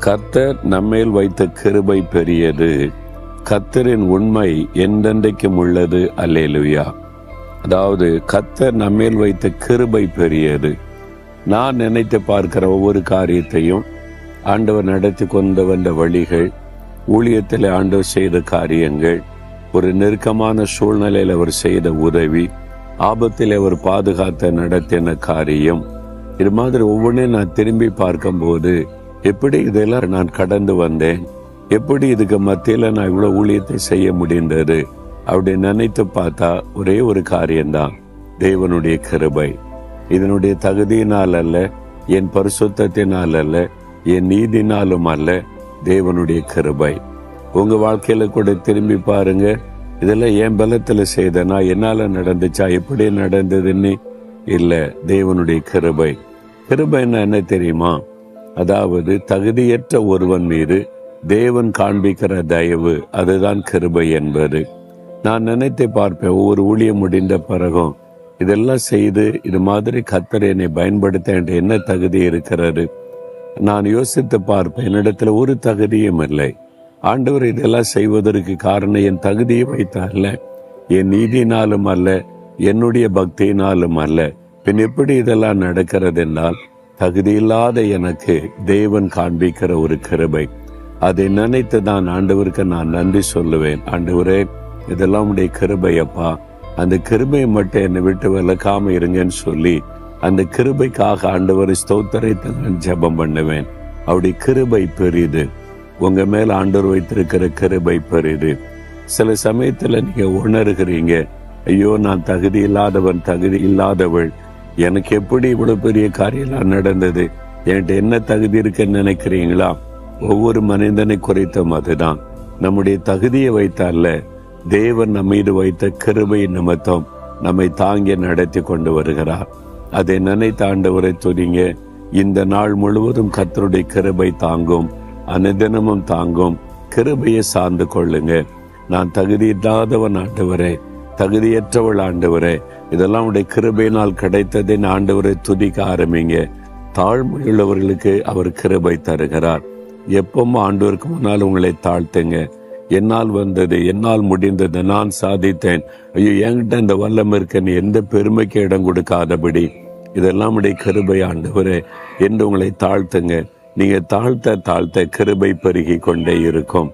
கர்த்தர் நம்மேல் வைத்த கிருபை பெரியது. கர்த்தரின் உண்மை என்றென்றைக்கும் உள்ளது. அல்லேலூயா. அதாவது கர்த்தர் நம்மேல் வைத்த கிருபை பெரியது. நான் நினைத்து பார்க்கிற ஒவ்வொரு காரியத்தையும் ஆண்டவர் நடத்தி கொண்டு வந்த வழிகள், ஊழியத்தில் ஆண்டவர் செய்த காரியங்கள், ஒரு நெருக்கமான சூழ்நிலையில் அவர் செய்த உதவி, ஆபத்தில் அவர் பாதுகாத்த நடத்தின காரியம், இது மாதிரி ஒவ்வொன்றையும் நான் திரும்பி பார்க்கும்போது எப்படி இதெல்லாம் நான் கடந்து வந்தேன், எப்படி இதுக்கு மத்தியில் நான் இவ்வளோ ஊழியத்தை செய்ய முடிந்தது அப்படி நினைத்து பார்த்தா ஒரே ஒரு காரியம்தான், தேவனுடைய கிருபை. இதனுடைய தகுதியினால் அல்ல, என் பரிசுத்தத்தினால் அல்ல, என் நீதினாலும் அல்ல, தேவனுடைய கிருபை. உங்க வாழ்க்கையில கூட திரும்பி பாருங்க, இதெல்லாம் என் பலத்துல செய்தனா, என்னால நடந்துச்சா, எப்படி நடந்ததுன்னு இல்ல, தேவனுடைய கிருபை. கிருபைன்னா என்ன தெரியுமா? அதாவது தகுதியற்ற ஒருவன் மீது தேவன் காண்பிக்கிற தயவு, அதுதான் கிருபை என்பது. நான் நினைத்து பார்ப்பேன், ஒவ்வொரு ஊழியம் முடிந்த பிறகும் இதெல்லாம் செய்து இது மாதிரி கர்த்தர் என்னை பயன்படுத்த என்ன தகுதி இருக்கிறது? நான் யோசித்து பார்ப்பேன், என்னிடத்துல ஒரு தகுதியும் இல்லை. ஆண்டவர் இதெல்லாம் செய்வதற்கு காரணம் என் தகுதியை வைத்தார்ல, என் நீதினாலும் அல்ல, என்னுடைய பக்தியினாலும் அல்ல. பின் எப்படி இதெல்லாம் நடக்கிறது என்றால், தகுதியில்லாத எனக்கு தேவன் காண்பிக்கிற ஒரு கிருபை. அதை நினைத்து தான் ஆண்டவருக்கு நான் நன்றி சொல்லுவேன். ஆண்டவரே, இதெல்லாம் உடைய கிருபையப்பா, அந்த கிருபையை மட்டும் என்னை விட்டு விலக்காம இருங்கன்னு சொல்லி அந்த கிருபைக்காக ஆண்டவரை ஸ்தோத்திரத்தை நான் ஜெபம் பண்ணுவேன். அவருடைய கிருபை பெரிது. உங்க மேல ஆண்டவர் வைத்திருக்கிற கிருபை பெரிது. சில சமயத்துல நீங்க உணர்கிறீங்க, ஐயோ நான் தகுதி இல்லாதவன், தகுதி இல்லாதவள், எனக்கு எப்படி இவ்வளவு பெரிய காரியம்லாம் நடந்தது, என்கிட்ட என்ன தகுதி இருக்குன்னு நினைக்கிறீங்களா? ஒவ்வொரு மனிதனை குறித்தும் அதுதான். நம்முடைய தகுதியை வைத்தால, தேவன் நம்ம மீது வைத்த கிருபை நிமித்தம் நம்மை தாங்கி நடத்தி கொண்டு வருகிறார். அதை நினைத்த ஆண்டவரை துதிங்க. இந்த நாள் முழுவதும் கர்த்தருடைய கிருபை தாங்கும், அனுதினமும் தாங்கும். கிருபையை சார்ந்து கொள்ளுங்க. நான் தகுதி இல்லாதவன் ஆண்டவரே, தகுதியற்றவள் ஆண்டவரே, இதெல்லாம் உடைய கிருபையினால் கிடைத்ததின் ஆண்டவரை துதிக்க ஆரம்பிங்க. தாழ்மையுள்ளவர்களுக்கு அவர் கிருபை தருகிறார். எப்பவும் ஆண்டவருக்கு முன்னால் உங்களை தாழ்த்துங்க. என்னால் வந்தது, என்னால் முடிந்தது, நான் சாதித்தேன், ஐயோ என்கிட்ட இந்த வல்லம் இருக்குன்னு எந்த பெருமைக்கு இடம் கொடுக்காதபடி, இதெல்லாம் உடைய கிருபை ஆண்டவரே என்று உங்களை தாழ்த்துங்க. நீங்க தாழ்த்த தாழ்த்த கிருபை பெருகி கொண்டே இருக்கும்.